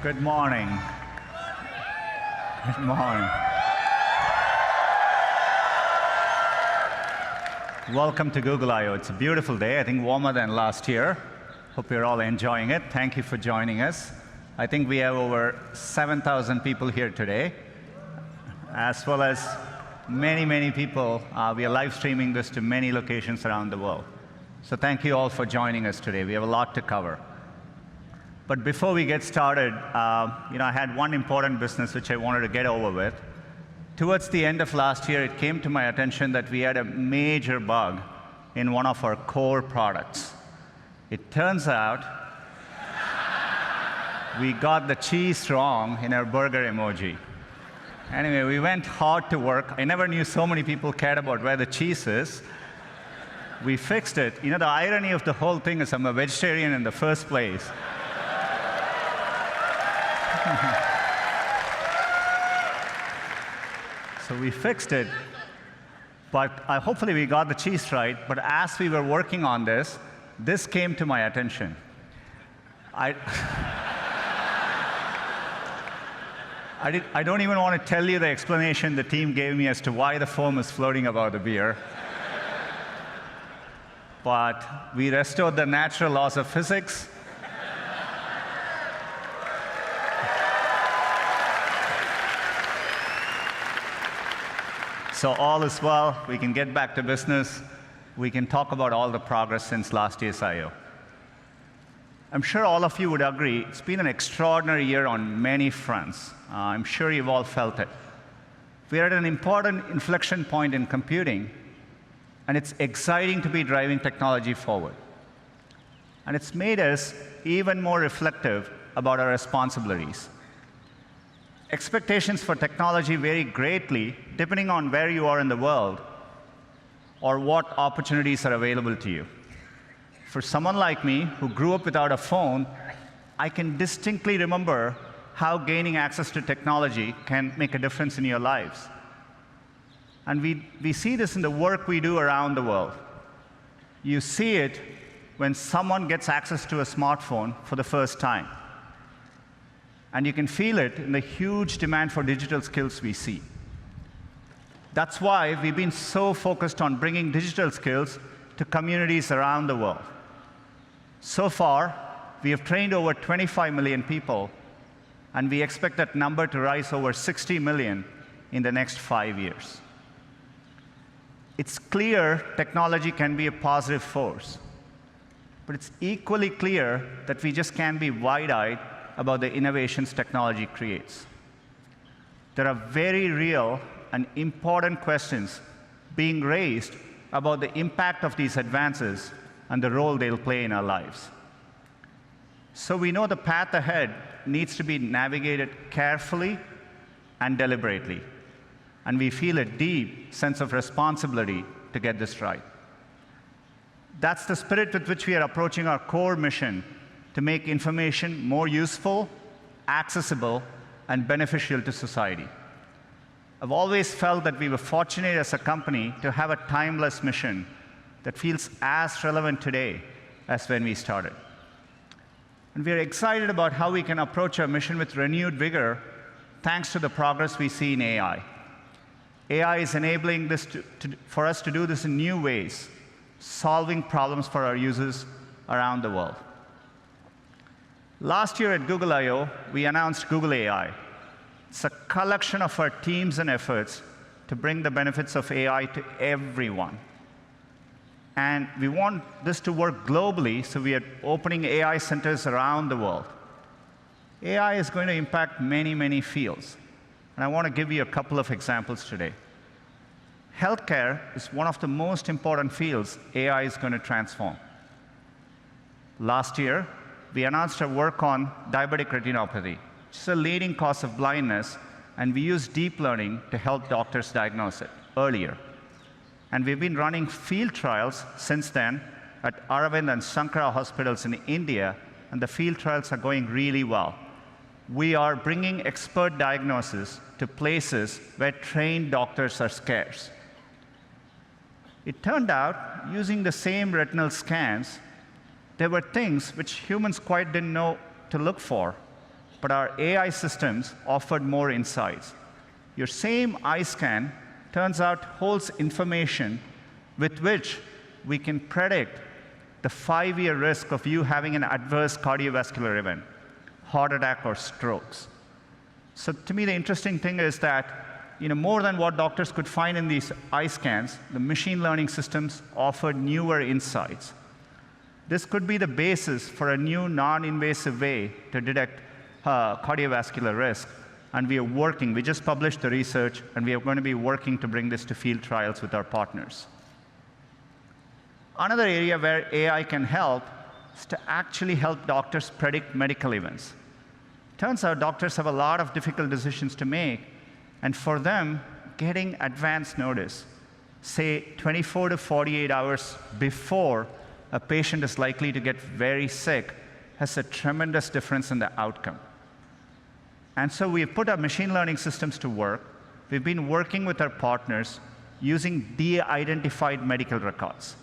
Good morning. Good morning. Welcome to Google I/O. It's a beautiful day, I think warmer than last year. Hope you're all enjoying it. Thank you for joining us. I think we have over 7,000 people here today, as well as many people. We are live streaming this to many locations around the world. So thank you all for joining us today. We have a lot to cover. But before we get started, I had one important business which I wanted to get over with. Towards the end of last year, it came to my attention that we had a major bug in one of our core products. It turns out we got the cheese wrong in our burger emoji. Anyway, we went hard to work. I never knew so many people cared about where the cheese is. We fixed it. The irony of the whole thing is I'm a vegetarian in the first place. So we fixed it, but hopefully we got the cheese right. But as we were working on this came to my attention. I don't even want to tell you the explanation the team gave me as to why the foam is floating above the beer. But we restored the natural laws of physics. So all is well. We can get back to business. We can talk about all the progress since last year's I/O. I'm sure all of you would agree it's been an extraordinary year on many fronts. I'm sure you've all felt it. We're at an important inflection point in computing, and it's exciting to be driving technology forward. And it's made us even more reflective about our responsibilities. Expectations for technology vary greatly depending on where you are in the world or what opportunities are available to you. For someone like me who grew up without a phone, I can distinctly remember how gaining access to technology can make a difference in your lives. And we see this in the work we do around the world. You see it when someone gets access to a smartphone for the first time. And you can feel it in the huge demand for digital skills we see. That's why we've been so focused on bringing digital skills to communities around the world. So far, we have trained over 25 million people, and we expect that number to rise over 60 million in the next 5 years. It's clear technology can be a positive force, but it's equally clear that we just can't be wide-eyed about the innovations technology creates. There are very real and important questions being raised about the impact of these advances and the role they'll play in our lives. So we know the path ahead needs to be navigated carefully and deliberately, and we feel a deep sense of responsibility to get this right. That's the spirit with which we are approaching our core mission to make information more useful, accessible, and beneficial to society. I've always felt that we were fortunate as a company to have a timeless mission that feels as relevant today as when we started. And we're excited about how we can approach our mission with renewed vigor thanks to the progress we see in AI. AI is enabling this for us to do this in new ways, solving problems for our users around the world. Last year at Google I/O, we announced Google AI. It's a collection of our teams and efforts to bring the benefits of AI to everyone. And we want this to work globally, so we are opening AI centers around the world. AI is going to impact many fields, and I want to give you a couple of examples today. Healthcare is one of the most important fields AI is going to transform. Last year, we announced our work on diabetic retinopathy, which is a leading cause of blindness, and we use deep learning to help doctors diagnose it earlier. And we've been running field trials since then at Aravind and Sankara hospitals in India, and the field trials are going really well. We are bringing expert diagnosis to places where trained doctors are scarce. It turned out, using the same retinal scans, there were things which humans quite didn't know to look for, but our AI systems offered more insights. Your same eye scan turns out holds information with which we can predict the 5-year risk of you having an adverse cardiovascular event, heart attack or strokes. So to me, the interesting thing is that more than what doctors could find in these eye scans, the machine learning systems offered newer insights. This could be the basis for a new non-invasive way to detect cardiovascular risk. And we just published the research, and we are going to be working to bring this to field trials with our partners. Another area where AI can help is to actually help doctors predict medical events. Turns out doctors have a lot of difficult decisions to make, and for them, getting advance notice, say 24 to 48 hours before a patient is likely to get very sick, has a tremendous difference in the outcome. And so we've put our machine learning systems to work. We've been working with our partners using de-identified medical records.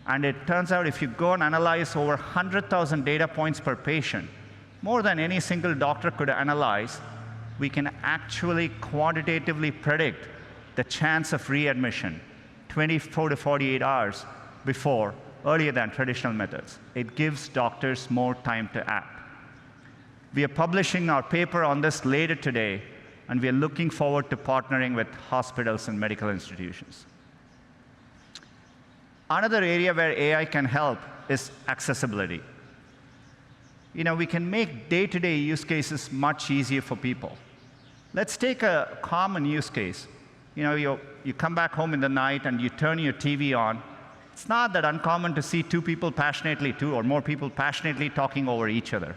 And it turns out if you go and analyze over 100,000 data points per patient, more than any single doctor could analyze, we can actually quantitatively predict the chance of readmission 24 to 48 hours before, earlier than traditional methods. It gives doctors more time to act. We are publishing our paper on this later today, and we are looking forward to partnering with hospitals and medical institutions. Another area where AI can help is accessibility. We can make day-to-day use cases much easier for people. Let's take a common use case. You come back home in the night and you turn your TV on. It's not that uncommon to see two or more people passionately talking over each other.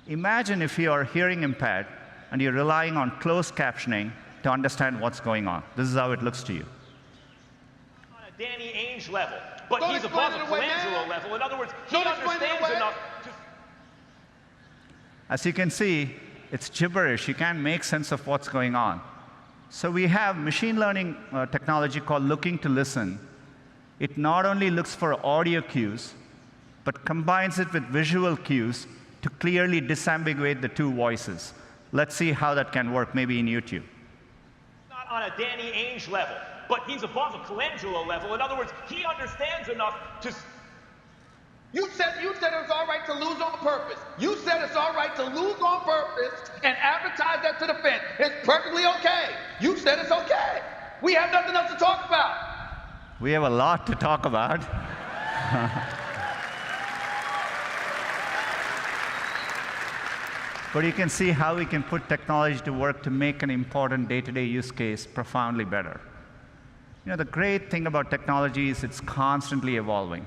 Imagine if you are hearing impaired and you're relying on closed captioning to understand what's going on. This is how it looks to you. On a Danny Ainge level, but he's above a Colangelo level. In other words, he understands enough to... As you can see, it's gibberish. You can't make sense of what's going on. So we have machine learning technology called Looking to Listen. It not only looks for audio cues, but combines it with visual cues to clearly disambiguate the two voices. Let's see how that can work, maybe in YouTube. Not on a Danny Ainge level, but he's above a Colangelo level. In other words, he understands enough to... You said it was all right to lose on purpose. You said it's all right to lose on purpose and advertise that to the fence. It's perfectly okay. You said it's okay. We have nothing else to talk about. We have a lot to talk about. But you can see how we can put technology to work to make an important day-to-day use case profoundly better. The great thing about technology is it's constantly evolving.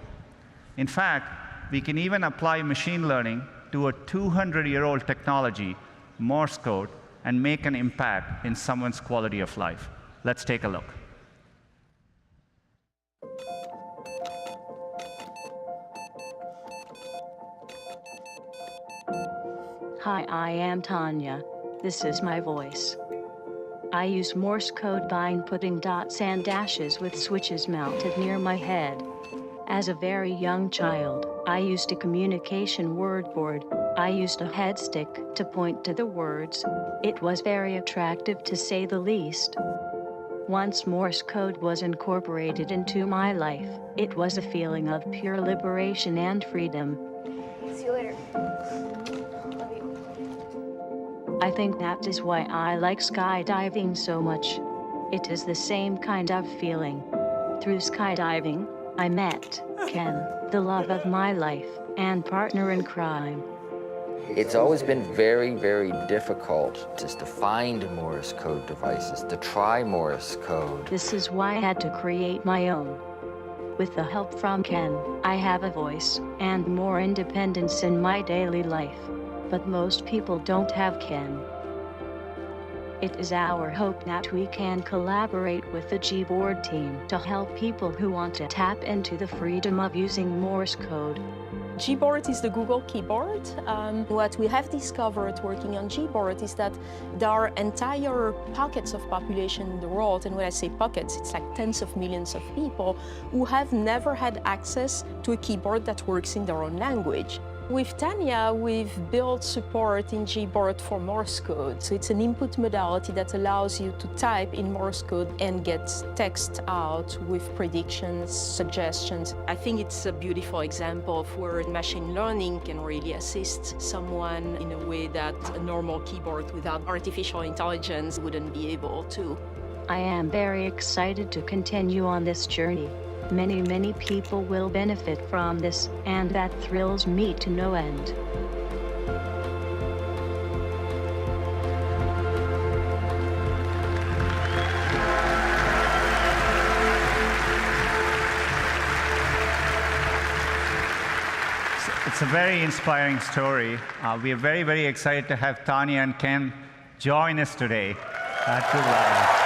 In fact, we can even apply machine learning to a 200-year-old technology, Morse code, and make an impact in someone's quality of life. Let's take a look. Hi, I am Tanya. This is my voice. I use Morse code by inputting dots and dashes with switches mounted near my head. As a very young child, I used a communication word board. I used a headstick to point to the words. It was very attractive, to say the least. Once Morse code was incorporated into my life, it was a feeling of pure liberation and freedom. See you later. I think that is why I like skydiving so much. It is the same kind of feeling. Through skydiving, I met Ken, the love of my life, and partner in crime. It's always been very, very difficult just to find Morse code devices, to try Morse code. This is why I had to create my own. With the help from Ken, I have a voice and more independence in my daily life. But most people don't have Ken. It is our hope that we can collaborate with the Gboard team to help people who want to tap into the freedom of using Morse code. Gboard is the Google keyboard. What we have discovered working on Gboard is that there are entire pockets of population in the world, and when I say pockets, it's like tens of millions of people who have never had access to a keyboard that works in their own language. With Tanya, we've built support in Gboard for Morse code. So it's an input modality that allows you to type in Morse code and get text out with predictions, suggestions. I think it's a beautiful example of where machine learning can really assist someone in a way that a normal keyboard without artificial intelligence wouldn't be able to. I am very excited to continue on this journey. Many people will benefit from this, and that thrills me to no end. It's a very inspiring story. We are very excited to have Tanya and Ken join us today at Google I/O.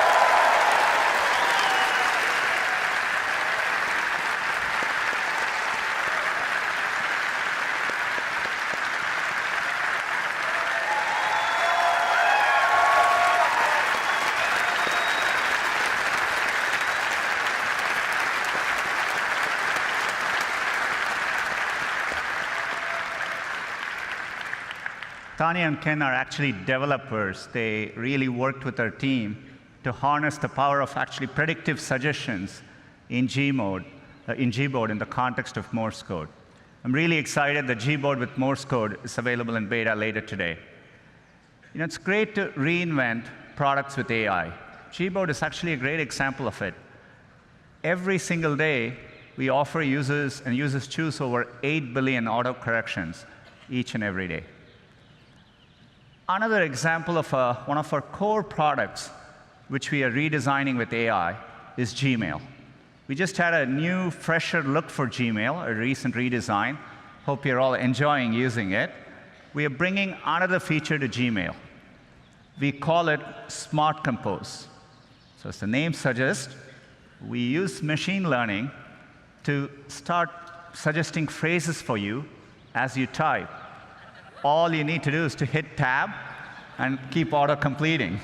Tanya and Ken are actually developers. They really worked with our team to harness the power of actually predictive suggestions in Gboard in the context of Morse code. I'm really excited that Gboard with Morse code is available in beta later today. You know, it's great to reinvent products with AI. Gboard is actually a great example of it. Every single day, we offer users, and users choose over 8 billion auto corrections each and every day. Another example of one of our core products, which we are redesigning with AI, is Gmail. We just had a new, fresher look for Gmail, a recent redesign. Hope you're all enjoying using it. We are bringing another feature to Gmail. We call it Smart Compose. So as the name suggests, we use machine learning to start suggesting phrases for you as you type. All you need to do is to hit tab and keep auto-completing.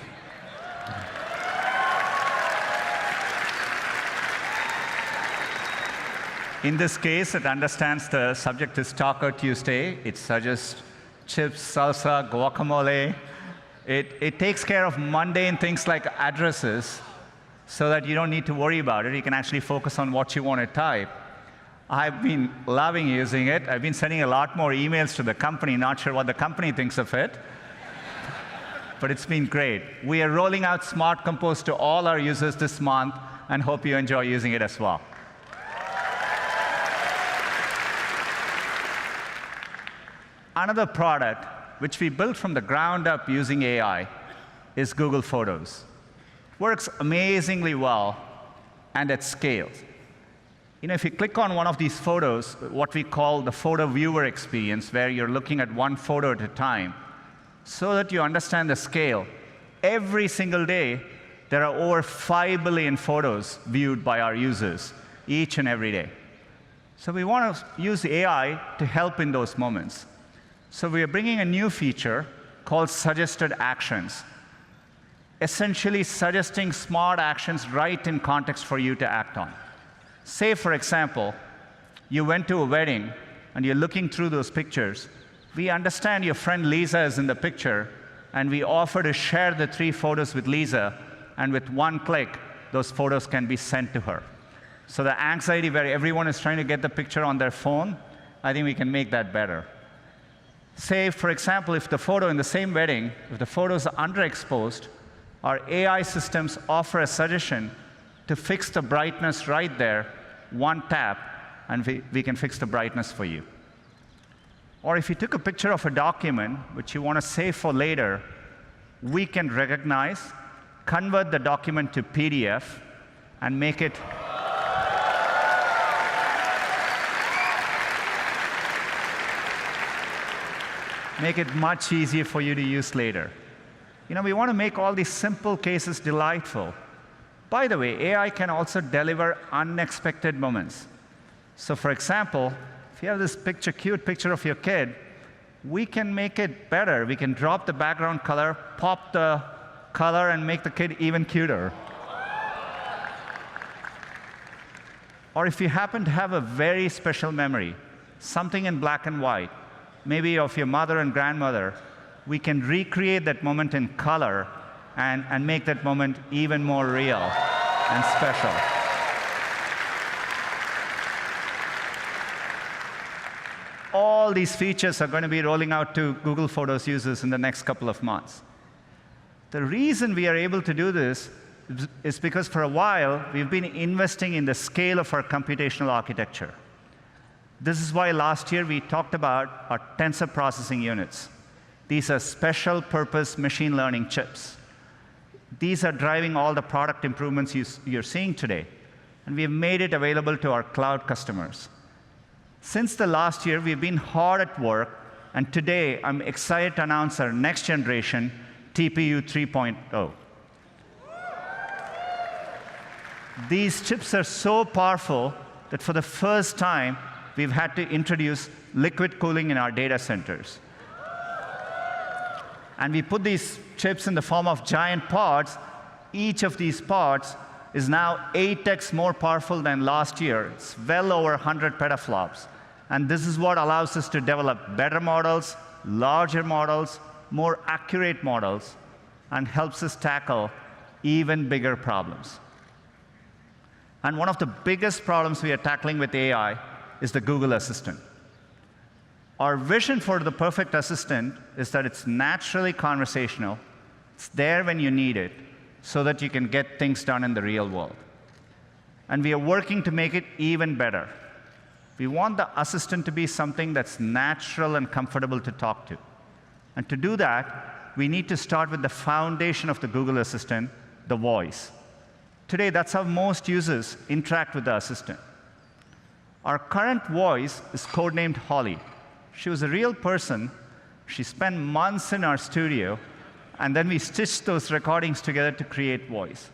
In this case, it understands the subject is Taco Tuesday. It suggests chips, salsa, guacamole. It takes care of mundane things like addresses so that you don't need to worry about it. You can actually focus on what you want to type. I've been loving using it. I've been sending a lot more emails to the company, not sure what the company thinks of it. But it's been great. We are rolling out Smart Compose to all our users this month and hope you enjoy using it as well. Another product, which we built from the ground up using AI, is Google Photos. Works amazingly well and at scale. You know, if you click on one of these photos, what we call the photo viewer experience, where you're looking at one photo at a time, so that you understand the scale, every single day, there are over 5 billion photos viewed by our users, each and every day. So we want to use AI to help in those moments. So we are bringing a new feature called Suggested Actions, essentially suggesting smart actions right in context for you to act on. Say, for example, you went to a wedding and you're looking through those pictures. We understand your friend Lisa is in the picture, and we offer to share the 3 photos with Lisa, and with one click, those photos can be sent to her. So the anxiety where everyone is trying to get the picture on their phone, I think we can make that better. Say, for example, if the photo in the same wedding, if the photos are underexposed, our AI systems offer a suggestion to fix the brightness right there, one tap, and we can fix the brightness for you. Or if you took a picture of a document which you want to save for later, we can recognize, convert the document to PDF, and make it much easier for you to use later. You know, we want to make all these simple cases delightful. By the way, AI can also deliver unexpected moments. So for example, if you have this cute picture of your kid, we can make it better. We can drop the background color, pop the color, and make the kid even cuter. Or if you happen to have a very special memory, something in black and white, maybe of your mother and grandmother, we can recreate that moment in color and make that moment even more real and special. All these features are going to be rolling out to Google Photos users in the next couple of months. The reason we are able to do this is because for a while, we've been investing in the scale of our computational architecture. This is why last year we talked about our tensor processing units. These are special purpose machine learning chips. These are driving all the product improvements you're seeing today. And we have made it available to our cloud customers. Since the last year, we've been hard at work, and today I'm excited to announce our next generation TPU 3.0. These chips are so powerful that for the first time, we've had to introduce liquid cooling in our data centers. And we put these chips in the form of giant pods. Each of these pods is now 8x more powerful than last year. It's well over 100 petaflops. And this is what allows us to develop better models, larger models, more accurate models, and helps us tackle even bigger problems. And one of the biggest problems we are tackling with AI is the Google Assistant. Our vision for the perfect assistant is that it's naturally conversational, it's there when you need it, so that you can get things done in the real world. And we are working to make it even better. We want the assistant to be something that's natural and comfortable to talk to. And to do that, we need to start with the foundation of the Google Assistant, the voice. Today, that's how most users interact with the assistant. Our current voice is codenamed Holly. She was a real person. She spent months in our studio, and then we stitched those recordings together to create voice.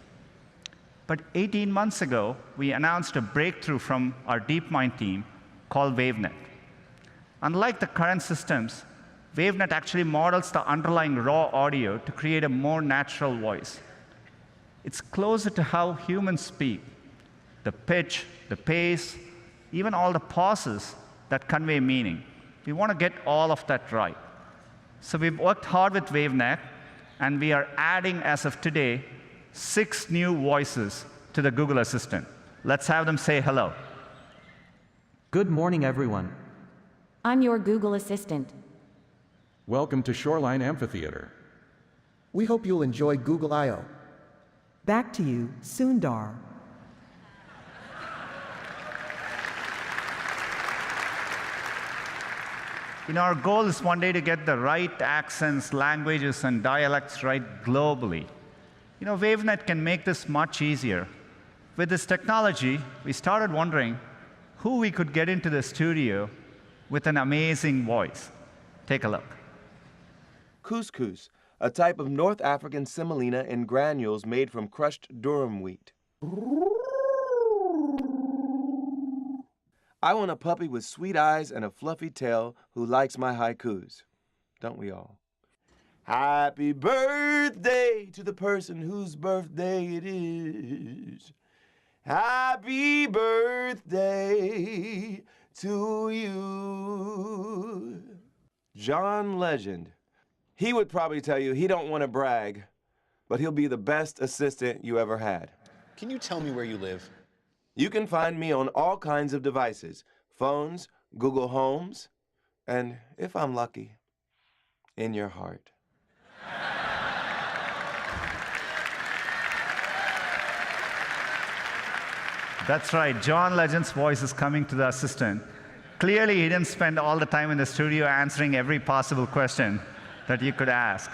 But 18 months ago, we announced a breakthrough from our DeepMind team called WaveNet. Unlike the current systems, WaveNet actually models the underlying raw audio to create a more natural voice. It's closer to how humans speak. The pitch, the pace, even all the pauses that convey meaning. We want to get all of that right. So we've worked hard with WaveNet, and we are adding, as of today, 6 new voices to the Google Assistant. Let's have them say hello. Good morning, everyone. I'm your Google Assistant. Welcome to Shoreline Amphitheater. We hope you'll enjoy Google I/O. Back to you, Sundar. Our goal is one day to get the right accents, languages, and dialects right globally. WaveNet can make this much easier. With this technology, we started wondering who we could get into the studio with an amazing voice. Take a look. Couscous, a type of North African semolina in granules made from crushed durum wheat. I want a puppy with sweet eyes and a fluffy tail who likes my haikus. Don't we all? Happy birthday to the person whose birthday it is. Happy birthday to you. John Legend. He would probably tell you he don't want to brag, but he'll be the best assistant you ever had. Can you tell me where you live? You can find me on all kinds of devices, phones, Google Homes, and if I'm lucky, in your heart. That's right. John Legend's voice is coming to the assistant. Clearly, he didn't spend all the time in the studio answering every possible question that you could ask.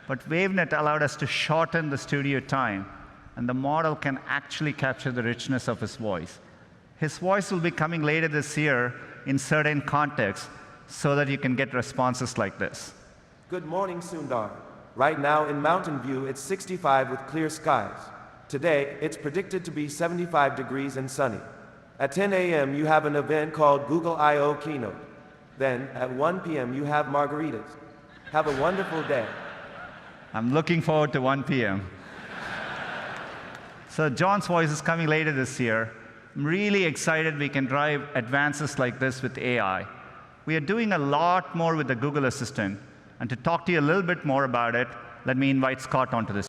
But WaveNet allowed us to shorten the studio time, and the model can actually capture the richness of his voice. His voice will be coming later this year in certain contexts so that you can get responses like this. Good morning, Sundar. Right now in Mountain View, it's 65 with clear skies. Today, it's predicted to be 75 degrees and sunny. At 10 a.m., you have an event called Google I/O Keynote. Then, at 1 p.m., you have margaritas. Have a wonderful day. I'm looking forward to 1 p.m. So John's voice is coming later this year. I'm really excited we can drive advances like this with AI. we are doing a lot more with the Google Assistant. And to talk to you a little bit more about it, let me invite Scott onto this.